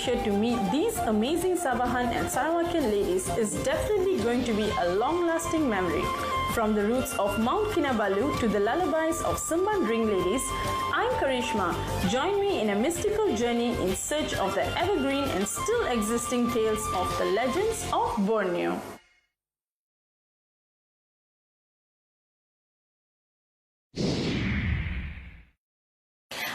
Malaysia to meet these amazing Sabahan and Sarawakian ladies is definitely going to be a long-lasting memory. From the roots of Mount Kinabalu to the lullabies of Simban Ring ladies, I'm Karishma. Join me in a mystical journey in search of the evergreen and still existing tales of the legends of Borneo.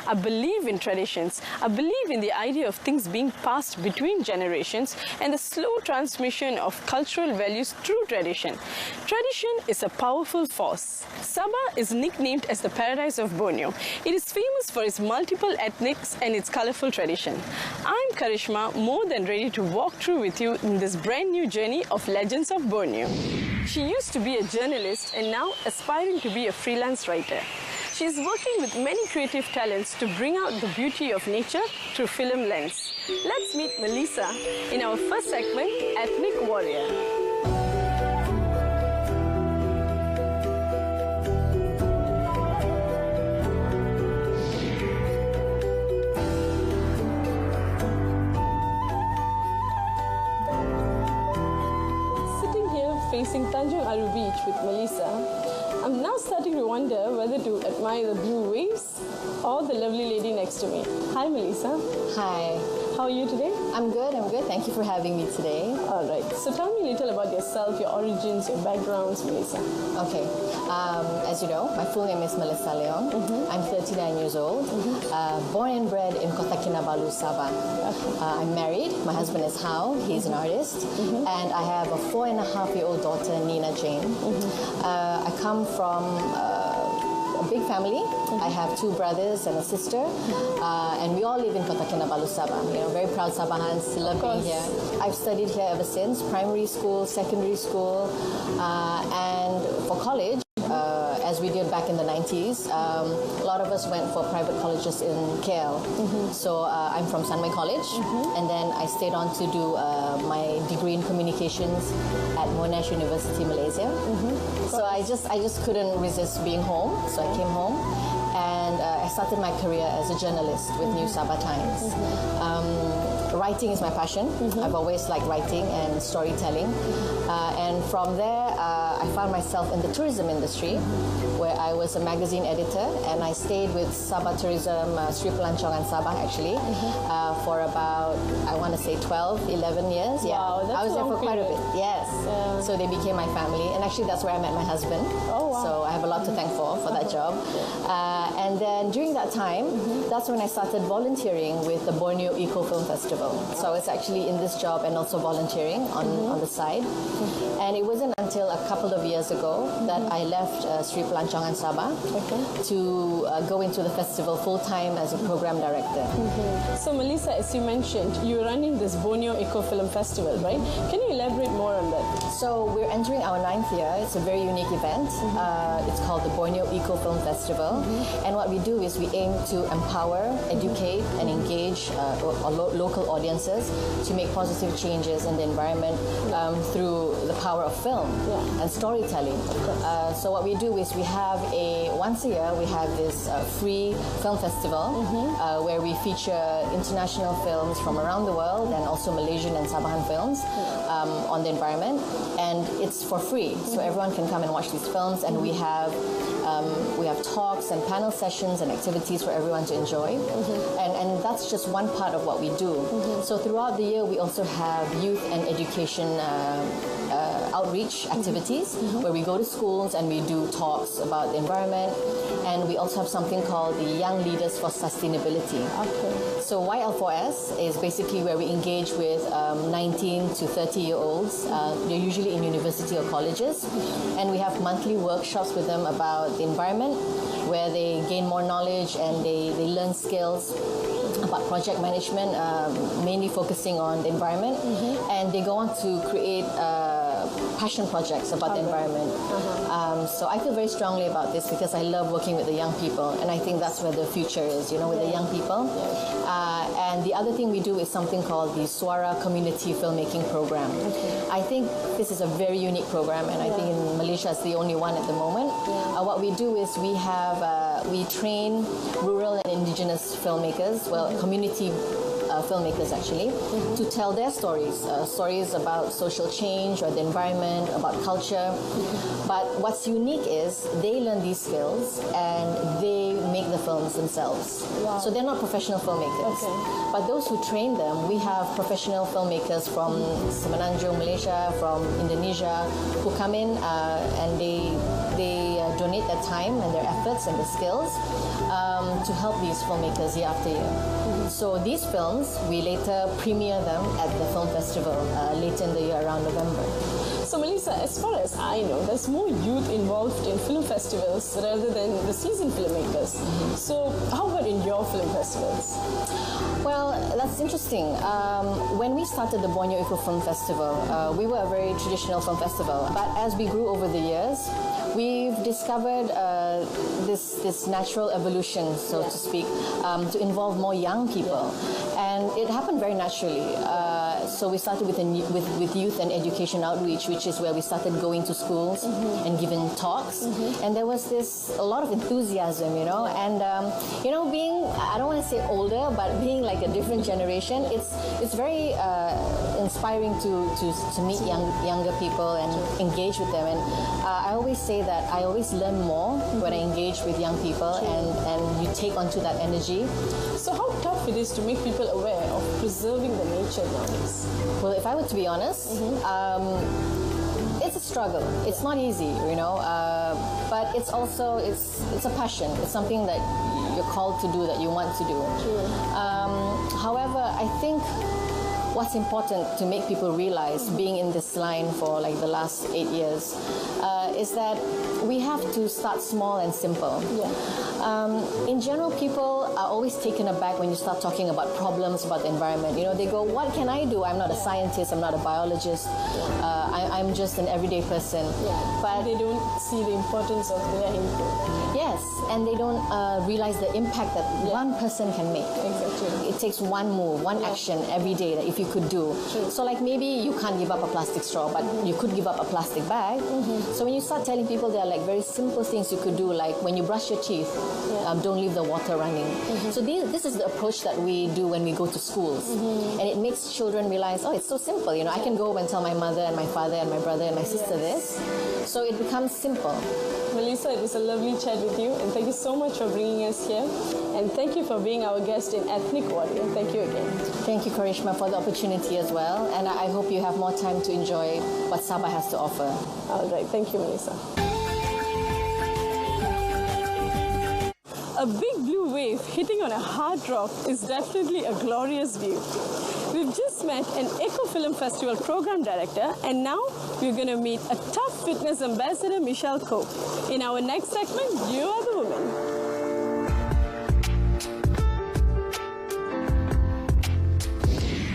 I believe in traditions. I believe in the idea of things being passed between generations and the slow transmission of cultural values through tradition. Tradition is a powerful force. Sabah is nicknamed as the paradise of Borneo. It is famous for its multiple ethnics and its colorful tradition. I'm Karishma, more than ready to walk through with you in this brand new journey of Legends of Borneo. She used to be a journalist and now aspiring to be a freelance writer. She is working with many creative talents to bring out the beauty of nature through film lens. Let's meet Melissa in our first segment, Ethnic Warrior. Sitting here facing Tanjung Aru Beach with Melissa, I'm now starting to wonder whether to admire the blue waves or the lovely lady next to me. Hi, Melissa. Hi. How are you today? I'm good. Thank you for having me today. All right. So tell me a little about yourself, your origins, your backgrounds, Melissa. Okay. As you know, my full name is Melissa Leong. I'm 39 years old. Born and bred in Kota Kinabalu, Sabah. I'm married. My husband is Hao. He's an artist. And I have a 4.5-year-old daughter, Nina Jane. I come from a big family. I have 2 brothers and a sister, and we all live in Kota Kinabalu, Sabah. You know, very proud Sabahans, love being here. I've studied here ever since, primary school, secondary school, and for college, as we did back in the 90s, a lot of us went for private colleges in KL. So I'm from Sunway College, and then I stayed on to do my degree in communications at Monash University, Malaysia. So I just couldn't resist being home, so I came home. And I started my career as a journalist with New Sabah Times. Writing is my passion. I've always liked writing and storytelling. And from there, I found myself in the tourism industry, where I was a magazine editor, and I stayed with Sabah Tourism, Sri Pelancongan Sabah, actually, for about, I want to say 12, 11 years. Yeah, wow, that's I was there for quite a bit. Yes. So they became my family, and actually that's where I met my husband. Oh, wow. So I have a lot to thank for that job. And then during that time, that's when I started volunteering with the Borneo Eco Film Festival. So I was actually in this job and also volunteering on the side. And it wasn't until a couple of years ago that I left Sri Pelancongan Sabah to go into the festival full-time as a program director. So Melissa, as you mentioned, you're running this Borneo Eco Film Festival, right? Can you elaborate more on that? So we're entering our 9th year. It's a very unique event. It's called the Borneo Eco Film Festival. And what we do is we aim to empower, educate, and engage local audiences to make positive changes in the environment through the power of film and storytelling. So what we do is we have once a year we have this free film festival where we feature international films from around the world and also Malaysian and Sabahan films on the environment, and it's for free, so everyone can come and watch these films. And we have talks and panel sessions and activities for everyone to enjoy, and that's just one part of what we do. So throughout the year we also have youth and education outreach activities where we go to schools and we do talks about the environment, and we also have something called the Young Leaders for Sustainability. So YL4S is basically where we engage with 19 to 30-year-olds. They're usually in university or colleges, and we have monthly workshops with them about the environment, where they gain more knowledge and they learn skills about project management, mainly focusing on the environment, and they go on to create passion projects about the environment. So I feel very strongly about this because I love working with the young people, and I think that's where the future is, you know, with the young people. And the other thing we do is something called the Suara Community Filmmaking Program. I think this is a very unique program, and I think in Malaysia it's the only one at the moment. What we do is we train rural and indigenous filmmakers, well, community filmmakers actually, to tell their stories, stories about social change or the environment, about culture. But what's unique is they learn these skills and they make the films themselves. Wow. So they're not professional filmmakers. Okay. But those who train them, we have professional filmmakers from Semenanjung, Malaysia, from Indonesia, who come in and they donate their time and their efforts and their skills to help these filmmakers year after year. So these films, we later premiere them at the film festival later in the year around November. So Melissa, as far as I know, there's more youth involved in film festivals rather than the seasoned filmmakers. So how about in your film festivals? Well, that's interesting. When we started the Borneo Eco Film Festival, we were a very traditional film festival. But as we grew over the years, we've discovered this natural evolution, so to speak, to involve more young people. And it happened very naturally. So we started with youth and education outreach, which is where we started going to schools and giving talks. And there was a lot of enthusiasm, you know. And being, I don't want to say older, but being like a different generation, it's very inspiring to meet younger people and engage with them. And I always say that I always learn more when I engage with young people, and you take onto that energy. So how tough it is to make people aware of preserving the nature nowadays? Well, if I were to be honest, it's a struggle. It's not easy, you know, but it's also it's a passion. It's something that you're called to do, that you want to do. However, I think what's important to make people realize, being in this line for like the last 8 years, is that we have to start small and simple. In general, people are always taken aback when you start talking about problems about the environment. You know, they go, what can I do? I'm not a scientist, I'm not a biologist, I'm just an everyday person. But they don't see the importance of their input. Yes, and they don't realize the impact that one person can make. Exactly. It takes one move, one action every day that if you could do. So like maybe you can't give up a plastic straw, but you could give up a plastic bag. So when you start telling people there are like very simple things you could do, like when you brush your teeth, don't leave the water running. So this is the approach that we do when we go to schools. And it makes children realize, oh, it's so simple. You know, I can go and tell my mother and my father and my brother and my sister this. So it becomes simple. Melissa, it was a lovely chat with you, and thank you so much for bringing us here. And thank you for being our guest in Ethnic Warrior. Thank you again. Thank you, Karishma, for the opportunity as well. And I hope you have more time to enjoy what Sabah has to offer. All right. Thank you, Melissa. A big blue wave hitting on a hard rock is definitely a glorious view. We've just met an Eco Film Festival program director, and now we're going to meet a tough fitness ambassador, Michelle Cope. In our next segment, You Are the Woman.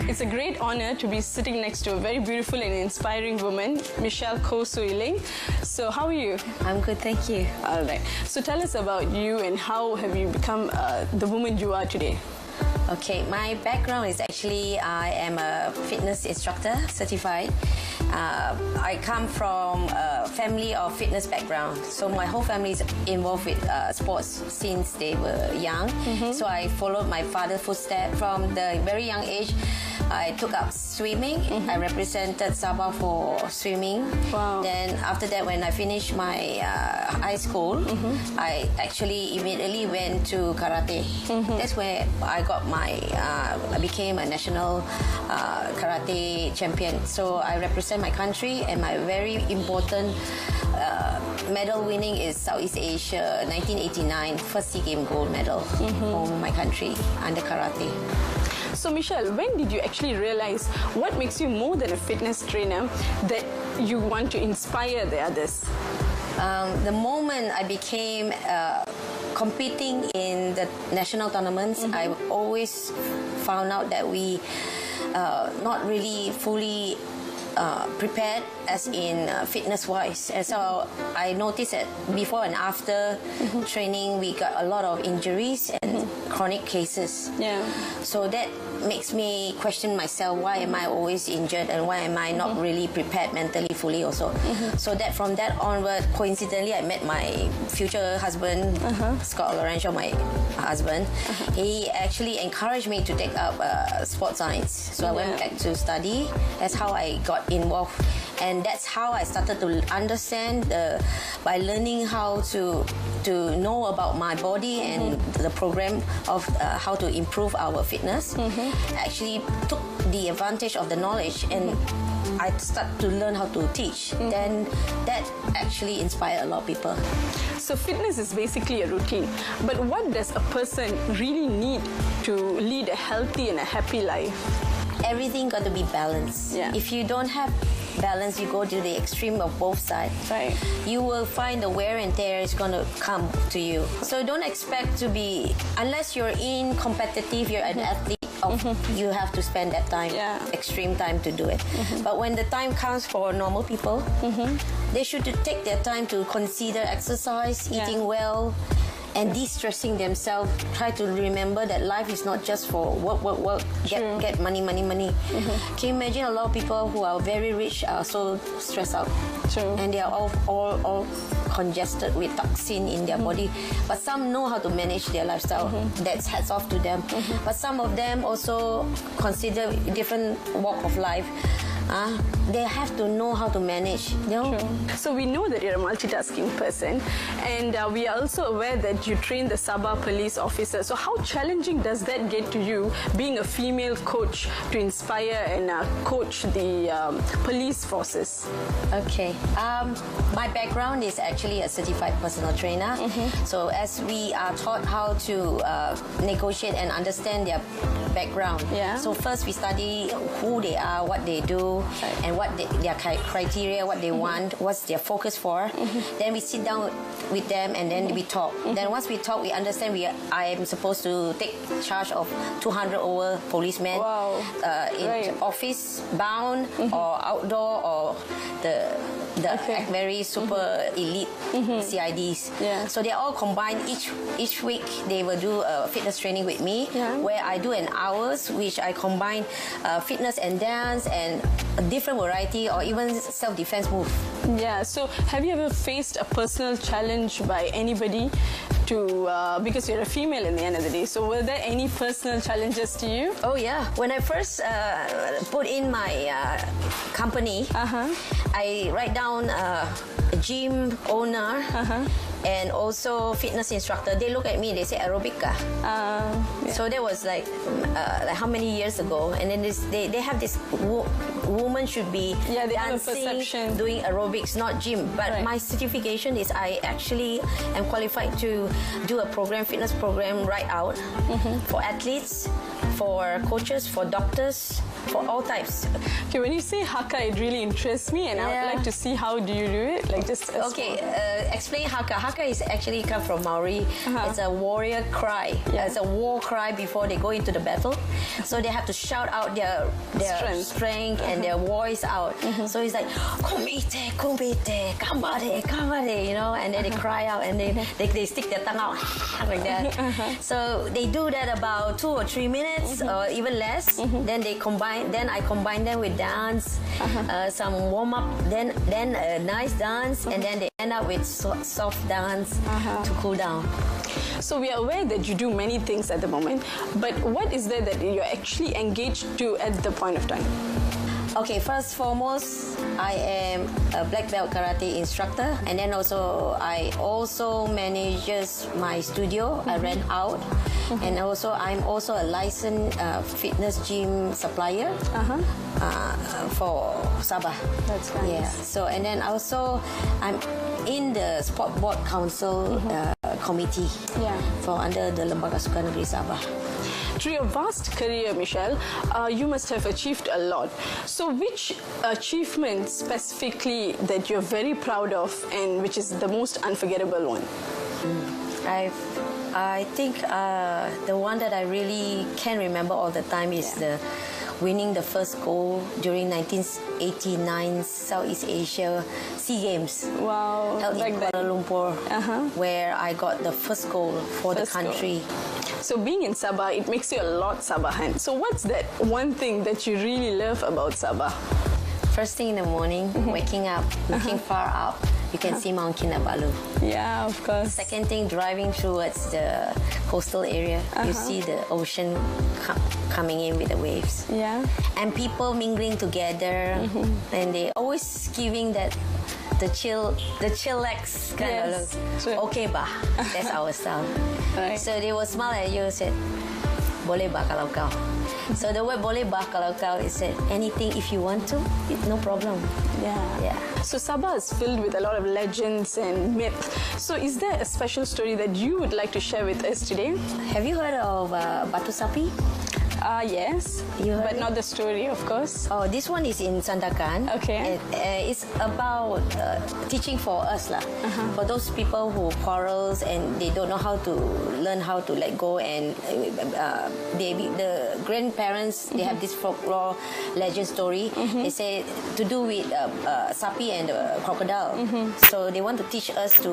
It's a great honor to be sitting next to a very beautiful and inspiring woman, Michelle Koh Sui-Ling. So how are you? I'm good, thank you. All right. So tell us about you and how have you become the woman you are today? Okay, my background is actually I am a fitness instructor, certified. I come from a family of fitness background. So my whole family is involved with sports since they were young. So I followed my father's footsteps from the very young age. I took up swimming. I represented Sabah for swimming. Wow. Then after that, when I finished my high school, I actually immediately went to karate. That's where I got I became a national karate champion. So I represent my country, and my very important medal winning is Southeast Asia 1989 first SEA Games gold medal for my country under karate. So Michelle, when did you actually realize what makes you more than a fitness trainer, that you want to inspire the others? The moment I became competing in the national tournaments, I always found out that we not really fully prepared as in fitness-wise. And so I noticed that before and after training, we got a lot of injuries and chronic cases. Yeah. So that makes me question myself, why am I always injured and why am I not really prepared mentally fully also. So that from that onward, coincidentally, I met my future husband, Scott Lorenzo, my husband. He actually encouraged me to take up sports science. So I went back to study. That's how I got involved. And that's how I started to understand by learning how to know about my body and the program of how to improve our fitness. Actually took the advantage of the knowledge and I started to learn how to teach. Then that actually inspired a lot of people. So fitness is basically a routine. But what does a person really need to lead a healthy and a happy life? Everything got to be balanced. Yeah. If you don't have balance, you go to the extreme of both sides. Right. You will find the wear and tear is going to come to you. So don't expect to be, unless you're in competitive, you're an athlete, you have to spend that time, extreme time to do it. But when the time comes for normal people, they should take their time to consider exercise, eating well, and de-stressing themselves. Try to remember that life is not just for work, get money. Can you imagine a lot of people who are very rich are so stressed out? True. And they are all congested with toxin in their body. But some know how to manage their lifestyle. That's hats off to them. But some of them also consider different walk of life. They have to know how to manage. You know? True. So we know that you're a multitasking person, and we are also aware that you train the Sabah police officer. So how challenging does that get to you, being a female coach, to inspire and coach the police forces? Okay. My background is actually a certified personal trainer. So as we are taught how to negotiate and understand their background. So first we study who they are, what they do, and what their criteria, what they want, what's their focus for. Then we sit down with them and then we talk. Then once we talk, we understand I am supposed to take charge of 200 over policemen in office bound or outdoor or the very super elite CIDs. So they're all combined. Each week they will do a fitness training with me where I do an hours which I combine fitness and dance and a different variety or even self-defense move. Yeah, so have you ever faced a personal challenge by anybody to, because you're a female in the end of the day, so were there any personal challenges to you? Oh yeah, when I first put in my company, I write down a gym owner and also fitness instructor. They look at me, they say aerobic. So that was like how many years ago, and then they have this woman should be dancing, doing aerobics, not gym. But my certification is I actually am qualified to do a program, fitness program right out for athletes, for coaches, for doctors, for all types. Okay, when you say haka, it really interests me, and I would like to see how do you do it. Like just explain haka. Haka is actually come from Maori. It's a warrior cry. It's a war cry before they go into the battle. So they have to shout out their strength and their voice out. So it's like kumite, kumite, kambare, kambare, you know, and then they cry out and they stick their tongue out like that. So they do that about 2 or 3 minutes or even less. Then they combine. Then I combine them with dance, some warm up, then a nice dance, and then they end up with soft dance to cool down. So we are aware that you do many things at the moment, but what is there that you're actually engaged to at the point of time? Okay, first foremost, I am a black belt karate instructor, and then also I also manages my studio. I rent out, and also I'm also a licensed fitness gym supplier for Sabah. That's nice. Yeah. So and then also I'm in the Sport Board Council committee for under the Lembaga Sukan Negeri Sabah. Through your vast career, Michelle, you must have achieved a lot. So which achievement specifically that you're very proud of and which is the most unforgettable one? I think the one that I really can remember all the time is winning the first gold during 1989 Southeast Asia SEA Games. Wow. Held in Kuala Lumpur, where I got the first gold for the country. So being in Sabah, it makes you a lot Sabahan. So what's that one thing that you really love about Sabah? First thing in the morning, waking up, looking far up, you can see Mount Kinabalu. Yeah, of course. Second thing, driving towards the coastal area, you see the ocean coming in with the waves. Yeah. And people mingling together, and they always giving that the chillax kind of look. Okay bah, that's our style. Right. So they will smile at you and say, boleh bah kalau kau. So the word boleh bah kalau kau is said anything if you want to, no problem. Yeah. So Sabah is filled with a lot of legends and myths. So is there a special story that you would like to share with us today? Have you heard of Batu Sapi? Yes, but not the story, of course. Oh, this one is in Sandakan. Okay. It's about teaching for us lah. For those people who quarrels and they don't know how to learn how to let go, and the grandparents, they have this folklore legend story. They say to do with sapi and crocodile. So they want to teach us to,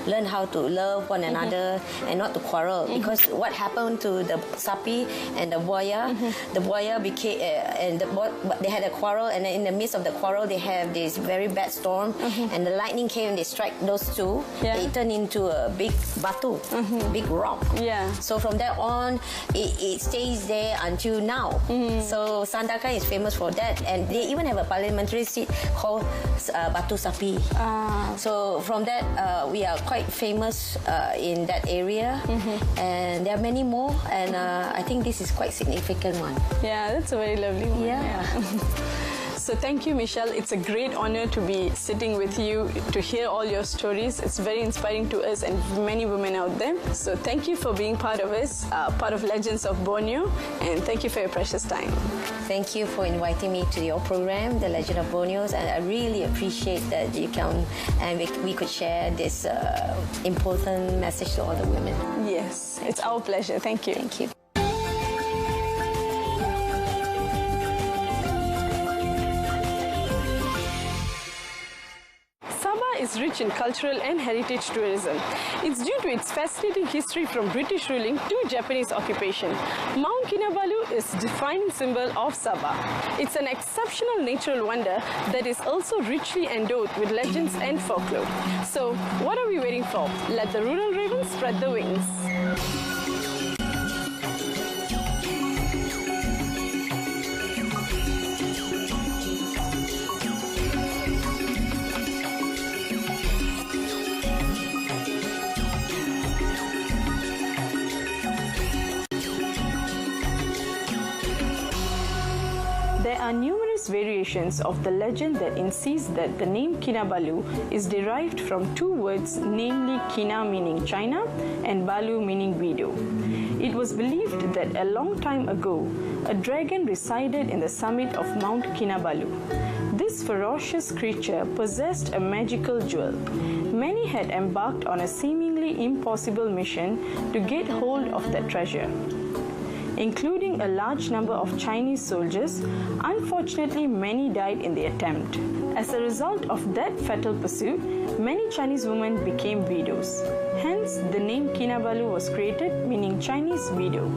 learn how to love one another and not to quarrel. Because what happened to the sapi and the buaya became they had a quarrel, and in the midst of the quarrel they have this very bad storm, and the lightning came, they strike those two. It turned into a big batu, big rock. So from that on it stays there until now. So Sandakan is famous for that, and they even have a parliamentary seat called Batu Sapi. So from that we are quite famous in that area, and there are many more, and I think this is quite significant one. Yeah, that's a very lovely one. Yeah. So thank you, Michelle. It's a great honor to be sitting with you, to hear all your stories. It's very inspiring to us and many women out there. So thank you for being part of us, part of Legends of Borneo, and thank you for your precious time. Thank you for inviting me to your program, The Legend of Borneo, and I really appreciate that you come and we could share this important message to all the women. Yes, it's our pleasure. Thank you. Thank you. Is rich in cultural and heritage tourism. It's due to its fascinating history from British ruling to Japanese occupation. Mount Kinabalu is the defining symbol of Sabah. It's an exceptional natural wonder that is also richly endowed with legends and folklore. So, what are we waiting for? Let the rural ravens spread their wings. There are numerous variations of the legend that insists that the name Kinabalu is derived from two words, namely Kina meaning China and Balu meaning video. It was believed that a long time ago, a dragon resided in the summit of Mount Kinabalu. This ferocious creature possessed a magical jewel. Many had embarked on a seemingly impossible mission to get hold of that treasure, including a large number of Chinese soldiers. Unfortunately, many died in the attempt. As a result of that fatal pursuit, many Chinese women became widows. Hence, the name Kinabalu was created, meaning Chinese widow.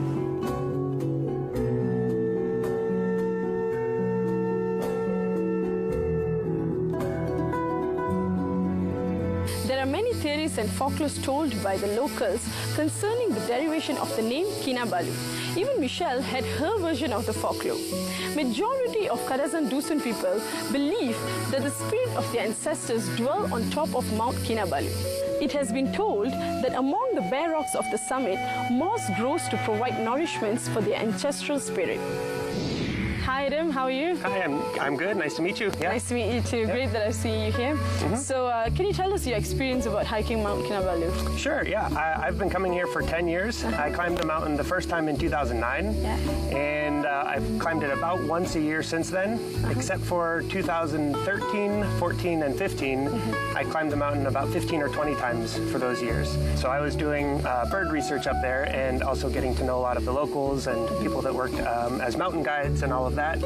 There are many theories and folklores told by the locals concerning the derivation of the name Kinabalu. Even Michelle had her version of the folklore. Majority of Kadazan Dusun people believe that the spirit of their ancestors dwell on top of Mount Kinabalu. It has been told that among the bare rocks of the summit, moss grows to provide nourishments for their ancestral spirit. Hi Adam, how are you? Hi, I'm good. Nice to meet you. Yeah. Nice to meet you too. Yeah. Great that I've seen you here. So, can you tell us your experience about hiking Mount Kinabalu? Sure, yeah. I've been coming here for 10 years. I climbed the mountain the first time in 2009. Yeah. And I've climbed it about once a year since then, except for 2013, 14, and 15. I climbed the mountain about 15 or 20 times for those years. So I was doing bird research up there and also getting to know a lot of the locals and people that worked as mountain guides and all of that.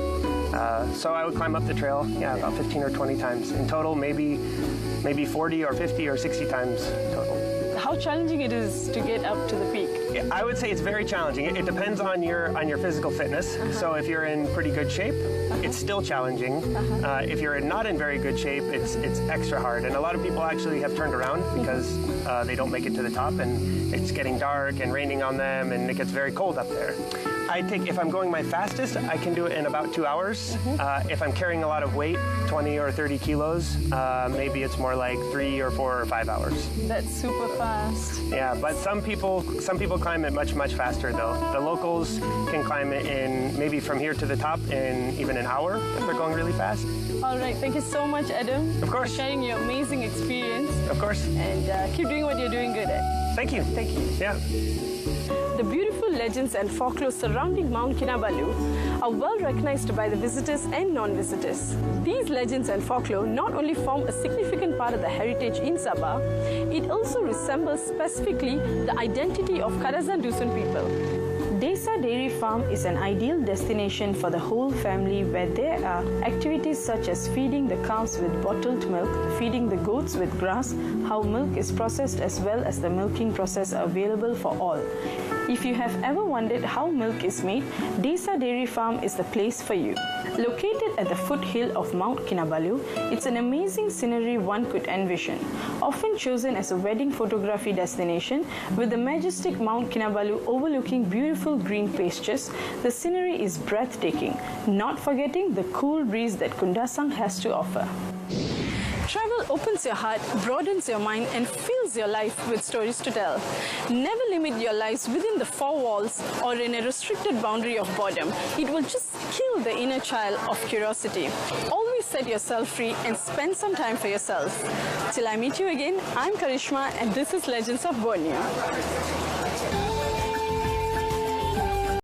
So I would climb up the trail, yeah, about 15 or 20 times. In total, maybe 40 or 50 or 60 times total. How challenging it is to get up to the peak? Yeah, I would say it's very challenging. It depends on your physical fitness. So if you're in pretty good shape, it's still challenging. If you're not in very good shape, it's extra hard. And a lot of people actually have turned around because they don't make it to the top, and it's getting dark and raining on them, and it gets very cold up there. If I'm going my fastest, I can do it in about 2 hours. If I'm carrying a lot of weight, 20 or 30 kilos, maybe it's more like 3 or 4 or 5 hours. That's super fast. Yeah, but some people climb it much faster though. The locals can climb it in maybe from here to the top in even an hour if they're going really fast. All right, thank you so much, Adam. Of course. For sharing your amazing experience. Of course. And keep doing what you're doing good at. Thank you. Thank you. Yeah. The beautiful legends and folklore surrounding Mount Kinabalu are well recognized by the visitors and non-visitors. These legends and folklore not only form a significant part of the heritage in Sabah, it also resembles specifically the identity of Kadazan Dusun people. Desa Dairy Farm is an ideal destination for the whole family, where there are activities such as feeding the cows with bottled milk, feeding the goats with grass, how milk is processed, as well as the milking process are available for all. If you have ever wondered how milk is made, Desa Dairy Farm is the place for you. Located at the foothill of Mount Kinabalu, it's an amazing scenery one could envision. Often chosen as a wedding photography destination, with the majestic Mount Kinabalu overlooking beautiful green pastures, the scenery is breathtaking, not forgetting the cool breeze that Kundasang has to offer. Travel opens your heart, broadens your mind, and fills your life with stories to tell. Never limit your lives within the four walls or in a restricted boundary of boredom. It will just kill the inner child of curiosity. Always set yourself free and spend some time for yourself. Till I meet you again, I'm Karishma, and this is Legends of Borneo.